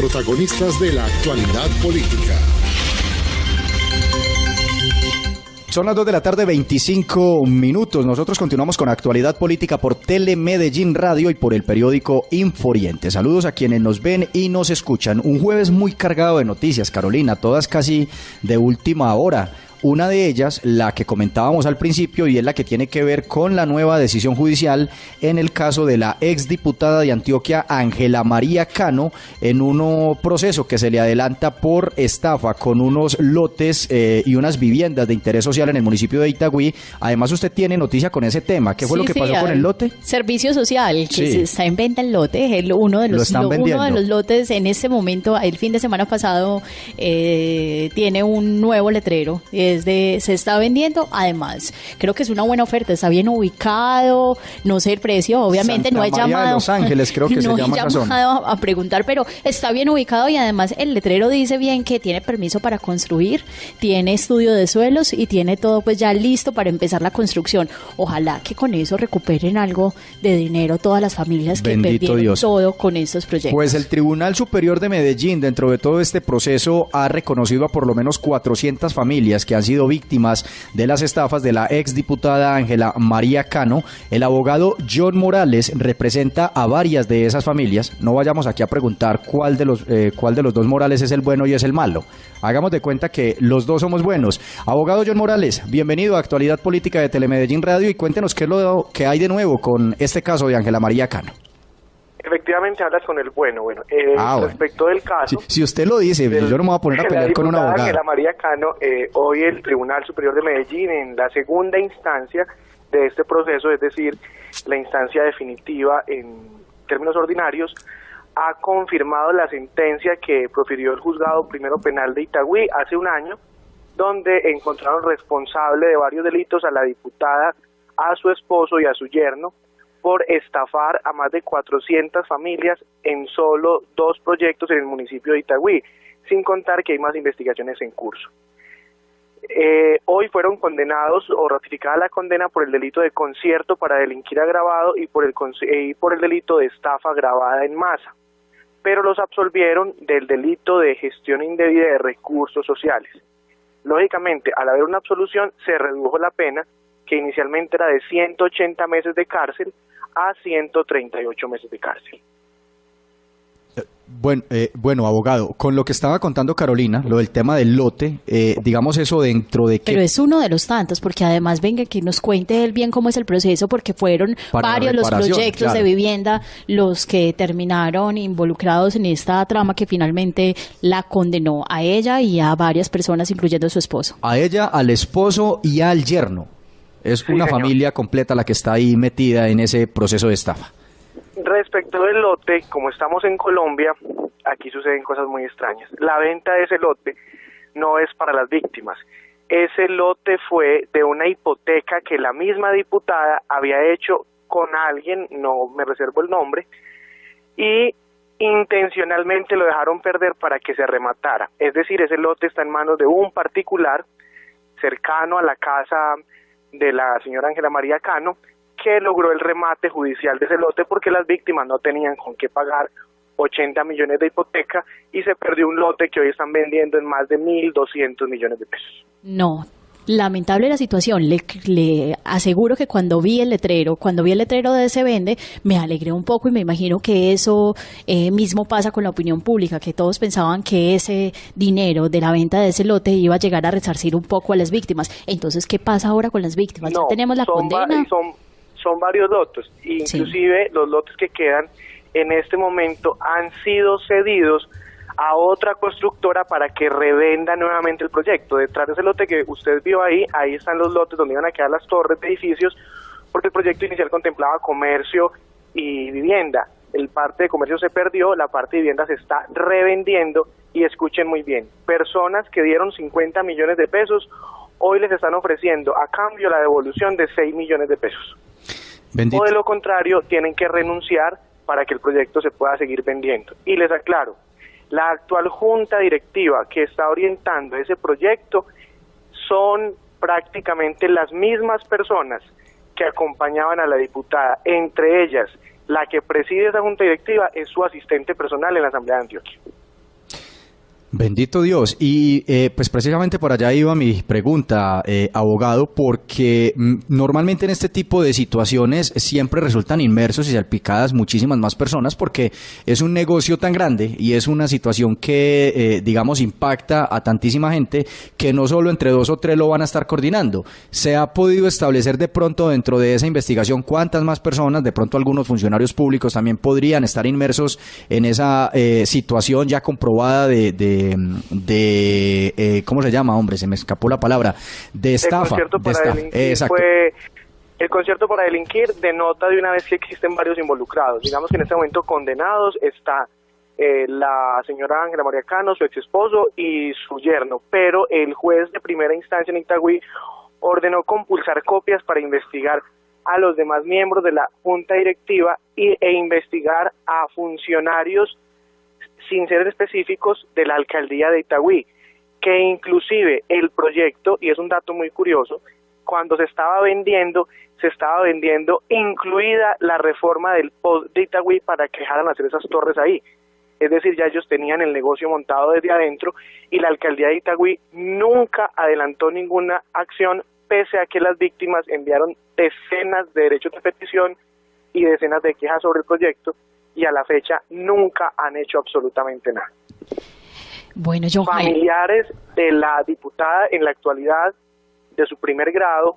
protagonistas de la actualidad política. Son las 2 de la tarde, 25 minutos. Nosotros continuamos con Actualidad Política por Telemedellín Radio y por el periódico Inforiente. Saludos a quienes nos ven y nos escuchan. Un jueves muy cargado de noticias, Carolina, todas casi de última hora. Una de ellas, la que comentábamos al principio, y es la que tiene que ver con la nueva decisión judicial en el caso de la exdiputada de Antioquia, Ángela María Cano, en un proceso que se le adelanta por estafa con unos lotes y unas viviendas de interés social en el municipio de Itagüí. Además, usted tiene noticia con ese tema. ¿Qué fue lo que pasó con el lote? Servicio social, que está en venta el lote, uno de los lotes en este momento, el fin de semana pasado, tiene un nuevo letrero. Se está vendiendo. Además, creo que es una buena oferta, está bien ubicado, no sé el precio, obviamente Santa no he María llamado de Los Ángeles, creo que no se llama he esa zona. llamado a preguntar, pero está bien ubicado y además el letrero dice bien que tiene permiso para construir, tiene estudio de suelos y tiene todo pues ya listo para empezar la construcción. Ojalá que con eso recuperen algo de dinero todas las familias que Bendito perdieron Dios. todo con estos proyectos. Pues el Tribunal Superior de Medellín, dentro de todo este proceso, ha reconocido a por lo menos 400 familias que han sido víctimas de las estafas de la exdiputada Ángela María Cano. El abogado John Morales representa a varias de esas familias. No vayamos aquí a preguntar cuál de los dos Morales es el bueno y es el malo. Hagamos de cuenta que los dos somos buenos. Abogado John Morales, bienvenido a Actualidad Política de Telemedellín Radio y cuéntenos qué es lo que hay de nuevo con este caso de Ángela María Cano. Efectivamente hablas con el bueno. Respecto del caso... Si usted lo dice, yo no me voy a poner a pelear con un abogado. Ángela María Cano, hoy el Tribunal Superior de Medellín, en la segunda instancia de este proceso, es decir, la instancia definitiva en términos ordinarios, ha confirmado la sentencia que profirió el Juzgado Primero Penal de Itagüí hace un año, donde encontraron responsable de varios delitos a la diputada, a su esposo y a su yerno, por estafar a más de 400 familias en solo 2 proyectos en el municipio de Itagüí, sin contar que hay más investigaciones en curso. Hoy fueron condenados o ratificada la condena por el delito de concierto para delinquir agravado y por el delito de estafa agravada en masa, pero los absolvieron del delito de gestión indebida de recursos sociales. Lógicamente, al haber una absolución, se redujo la pena, que inicialmente era de 180 meses de cárcel, a 138 meses de cárcel. Bueno, abogado, con lo que estaba contando Carolina, lo del tema del lote, digamos eso dentro de que... Pero es uno de los tantos, porque además venga que nos cuente él bien cómo es el proceso, porque fueron varios los proyectos de vivienda los que terminaron involucrados en esta trama que finalmente la condenó a ella y a varias personas, incluyendo a su esposo. A ella, al esposo y al yerno. Es una familia completa la que está ahí metida en ese proceso de estafa. Respecto del lote, como estamos en Colombia, aquí suceden cosas muy extrañas. La venta de ese lote no es para las víctimas. Ese lote fue de una hipoteca que la misma diputada había hecho con alguien, no me reservo el nombre, y intencionalmente lo dejaron perder para que se rematara. Es decir, ese lote está en manos de un particular cercano a la casa de la señora Ángela María Cano, que logró el remate judicial de ese lote porque las víctimas no tenían con qué pagar 80 millones de hipoteca y se perdió un lote que hoy están vendiendo en más de 1.200 millones de pesos. No, lamentable la situación. Le aseguro que cuando vi el letrero de Se Vende, me alegré un poco y me imagino que eso mismo pasa con la opinión pública, que todos pensaban que ese dinero de la venta de ese lote iba a llegar a resarcir un poco a las víctimas. Entonces, ¿qué pasa ahora con las víctimas? No, ¿Ya tenemos la condena? Son varios lotes, inclusive sí. Los lotes que quedan en este momento han sido cedidos a otra constructora para que revenda nuevamente el proyecto. Detrás de ese lote que usted vio ahí están los lotes donde iban a quedar las torres de edificios, porque el proyecto inicial contemplaba comercio y vivienda. El parte de comercio se perdió, la parte de vivienda se está revendiendo, y escuchen muy bien, personas que dieron 50 millones de pesos, hoy les están ofreciendo a cambio la devolución de 6 millones de pesos. Bendito. O de lo contrario, tienen que renunciar para que el proyecto se pueda seguir vendiendo. Y les aclaro, la actual junta directiva que está orientando ese proyecto son prácticamente las mismas personas que acompañaban a la diputada. Entre ellas, la que preside esa junta directiva es su asistente personal en la Asamblea de Antioquia. Bendito Dios. Y pues precisamente por allá iba mi pregunta, abogado, porque normalmente en este tipo de situaciones siempre resultan inmersos y salpicadas muchísimas más personas porque es un negocio tan grande y es una situación que, digamos, impacta a tantísima gente que no solo entre 2 o 3 lo van a estar coordinando. ¿Se ha podido establecer de pronto dentro de esa investigación cuántas más personas, de pronto algunos funcionarios públicos también podrían estar inmersos en esa situación ya comprobada ¿cómo se llama, hombre? Se me escapó la palabra, de estafa. El concierto para delinquir denota de una vez que existen varios involucrados. Digamos que en este momento condenados está la señora Ángela María Cano, su ex esposo y su yerno, pero el juez de primera instancia en Itagüí ordenó compulsar copias para investigar a los demás miembros de la junta directiva e investigar a funcionarios sin ser específicos de la alcaldía de Itagüí, que inclusive el proyecto, y es un dato muy curioso, cuando se estaba vendiendo incluida la reforma del POD de Itagüí para que dejaran hacer esas torres ahí. Es decir, ya ellos tenían el negocio montado desde adentro y la alcaldía de Itagüí nunca adelantó ninguna acción, pese a que las víctimas enviaron decenas de derechos de petición y decenas de quejas sobre el proyecto, y a la fecha nunca han hecho absolutamente nada. Bueno, yo familiares de la diputada en la actualidad de su primer grado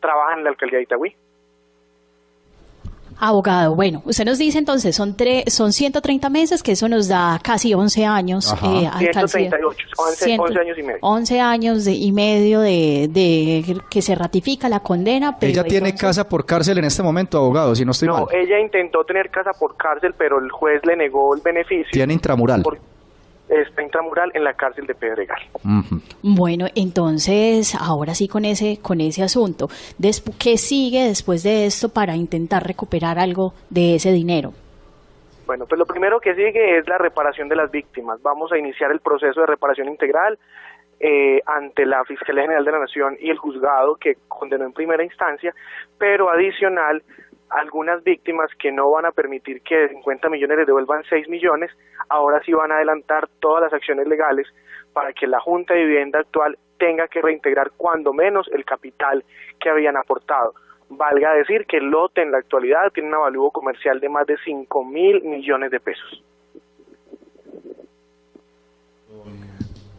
trabajan en la alcaldía de Itagüí. Abogado, bueno, usted nos dice entonces, son 130 meses, que eso nos da casi 11 años. 138, 11 años y medio. 11 años y medio de que se ratifica la condena. Pero ella tiene casa por cárcel en este momento, abogado, si no estoy mal. No, ella intentó tener casa por cárcel, pero el juez le negó el beneficio. Tiene intramural. Está intramural en la cárcel de Pedregal. Bueno, entonces, ahora sí con ese asunto, ¿qué sigue después de esto para intentar recuperar algo de ese dinero? Bueno, pues lo primero que sigue es la reparación de las víctimas. Vamos a iniciar el proceso de reparación integral ante la Fiscalía General de la Nación y el juzgado que condenó en primera instancia, pero adicional, algunas víctimas que no van a permitir que de 50 millones les devuelvan 6 millones, ahora sí van a adelantar todas las acciones legales para que la Junta de Vivienda actual tenga que reintegrar cuando menos el capital que habían aportado. Valga decir que el lote en la actualidad tiene un avalúo comercial de más de 5.000 millones de pesos.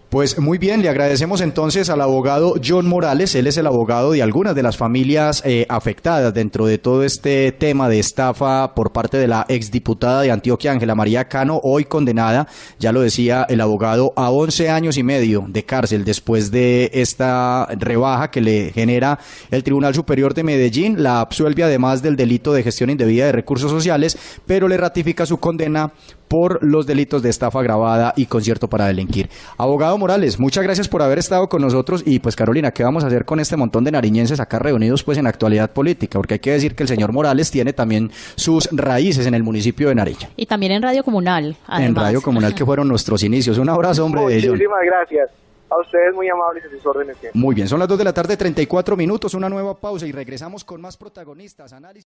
Pues muy bien, le agradecemos entonces al abogado John Morales. Él es el abogado de algunas de las familias afectadas dentro de todo este tema de estafa por parte de la exdiputada de Antioquia, Ángela María Cano, hoy condenada, ya lo decía el abogado, a 11 años y medio de cárcel después de esta rebaja que le genera el Tribunal Superior de Medellín. La absuelve además del delito de gestión indebida de recursos sociales, pero le ratifica su condena por los delitos de estafa agravada y concierto para delinquir. Abogado Morales, muchas gracias por haber estado con nosotros y pues Carolina, ¿qué vamos a hacer con este montón de nariñenses acá reunidos pues en Actualidad Política? Porque hay que decir que el señor Morales tiene también sus raíces en el municipio de Nariña. Y también en Radio Comunal, además. En Radio Comunal, que fueron nuestros inicios. Un abrazo, hombre. Muchísimas gracias. A ustedes muy amables y sus órdenes siempre. Muy bien, son las 2:34 p.m, una nueva pausa y regresamos con más protagonistas, análisis.